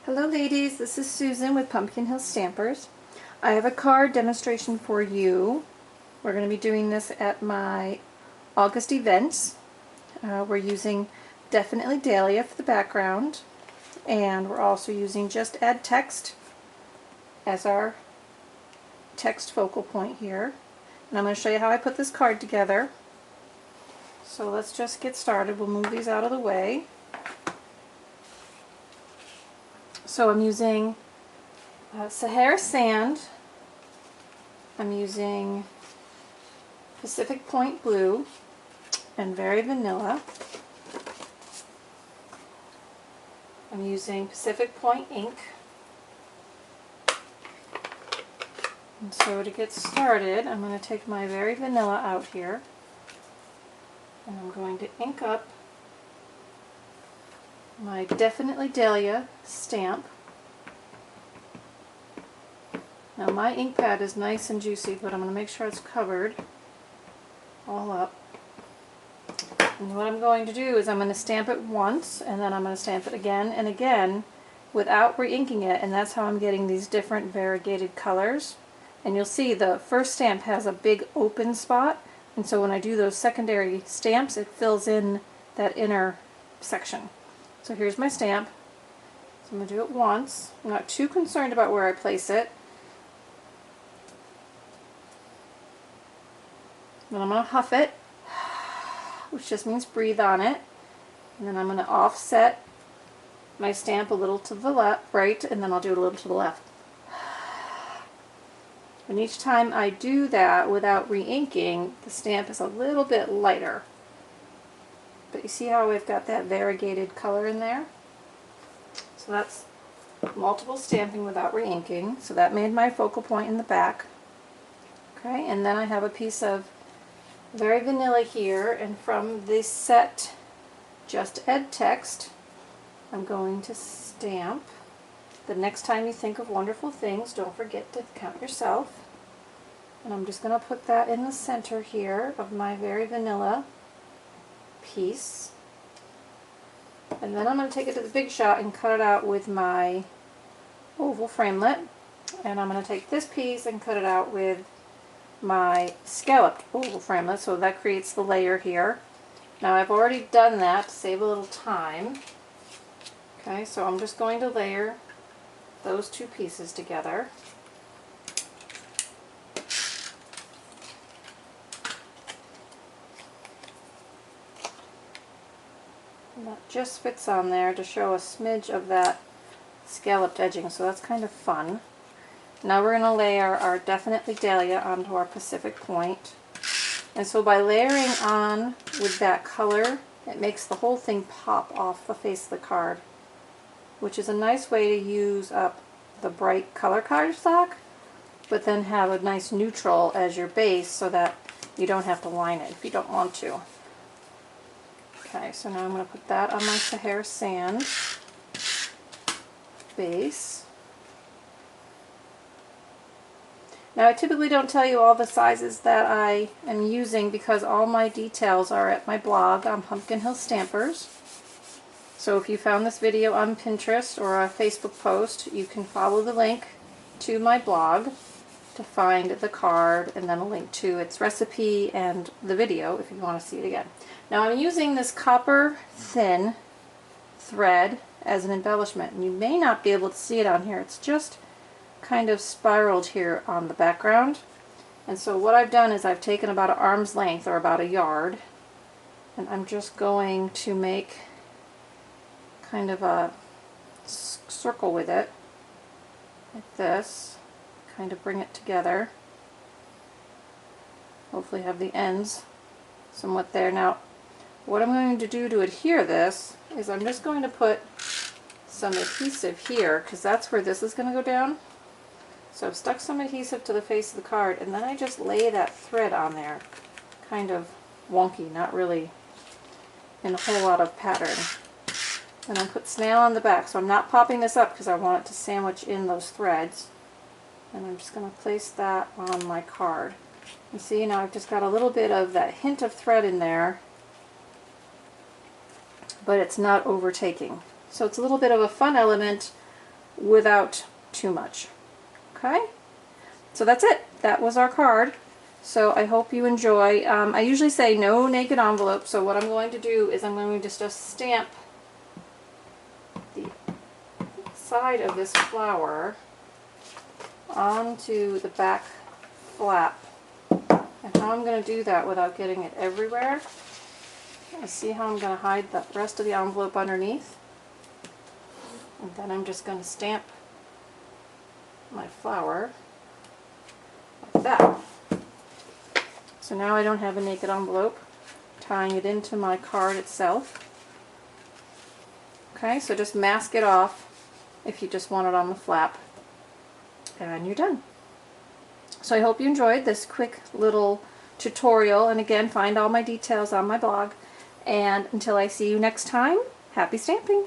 Hello ladies, this is Susan with Pumpkin Hill Stampers. I have a card demonstration for you. We're going to be doing this at my August events. We're using Definitely Dahlia for the background, and we're also using Just Add Text as our text focal point here. And I'm going to show you how I put this card together. So let's just get started. We'll move these out of the way. So I'm using Sahara Sand, I'm using Pacific Point Blue, and Very Vanilla. I'm using Pacific Point ink. And so to get started, I'm going to take my Very Vanilla out here, and I'm going to ink up my Definitely Dahlia stamp. Now my ink pad is nice and juicy, but I'm going to make sure it's covered all up. And what I'm going to do is I'm going to stamp it once, and then I'm going to stamp it again and again without re-inking it, and that's how I'm getting these different variegated colors. And you'll see the first stamp has a big open spot, and so when I do those secondary stamps, it fills in that inner section. So here's my stamp. So I'm going to do it once. I'm not too concerned about where I place it. Then I'm going to huff it, which just means breathe on it. And then I'm going to offset my stamp a little to the left, right, and then I'll do it a little to the left. And each time I do that without re-inking, the stamp is a little bit lighter. But you see how we've got that variegated color in there? So that's multiple stamping without re-inking. So that made my focal point in the back. Okay, and then I have a piece of Very Vanilla here, and from the set Just Add Text, I'm going to stamp. The next time you think of wonderful things, don't forget to count yourself. And I'm just going to put that in the center here of my Very Vanilla piece. And then I'm going to take it to the Big Shot and cut it out with my oval framelit. And I'm going to take this piece and cut it out with my scalloped oval framelit, so that creates the layer here. Now I've already done that to save a little time. Okay, so I'm just going to layer those two pieces together. And that just fits on there to show a smidge of that scalloped edging, so that's kind of fun. Now we're going to layer our Definitely Dahlia onto our Pacific Point. And so by layering on with that color, it makes the whole thing pop off the face of the card, which is a nice way to use up the bright color cardstock, but then have a nice neutral as your base so that you don't have to line it if you don't want to. Okay, so now I'm going to put that on my Sahara Sand base. Now I typically don't tell you all the sizes that I am using because all my details are at my blog on Pumpkin Hill Stampers. So if you found this video on Pinterest or a Facebook post, you can follow the link to my blog to find the card, and then a link to its recipe and the video if you want to see it again. Now I'm using this copper thin thread as an embellishment, and you may not be able to see it on here. It's just kind of spiraled here on the background. And so what I've done is I've taken about an arm's length, or about a yard, and I'm just going to make kind of a circle with it like this, kind of bring it together, hopefully have the ends somewhat there. Now what I'm going to do to adhere this is I'm just going to put some adhesive here, because that's where this is going to go down. So I've stuck some adhesive to the face of the card, and then I just lay that thread on there, kind of wonky, not really in a whole lot of pattern. And I put snail on the back, so I'm not popping this up because I want it to sandwich in those threads. And I'm just going to place that on my card. You see, now I've just got a little bit of that hint of thread in there, but it's not overtaking. So it's a little bit of a fun element without too much. Okay? So that's it. That was our card. So I hope you enjoy. I usually say no naked envelope, so what I'm going to do is I'm going to just stamp the side of this flower onto the back flap. And how I'm going to do that without getting it everywhere, see how I'm going to hide the rest of the envelope underneath. And then I'm just going to stamp my flower like that. So now I don't have a naked envelope, tying it into my card itself. Okay, so just mask it off if you just want it on the flap, and you're done. So I hope you enjoyed this quick little tutorial, and again, find all my details on my blog. And until I see you next time, happy stamping!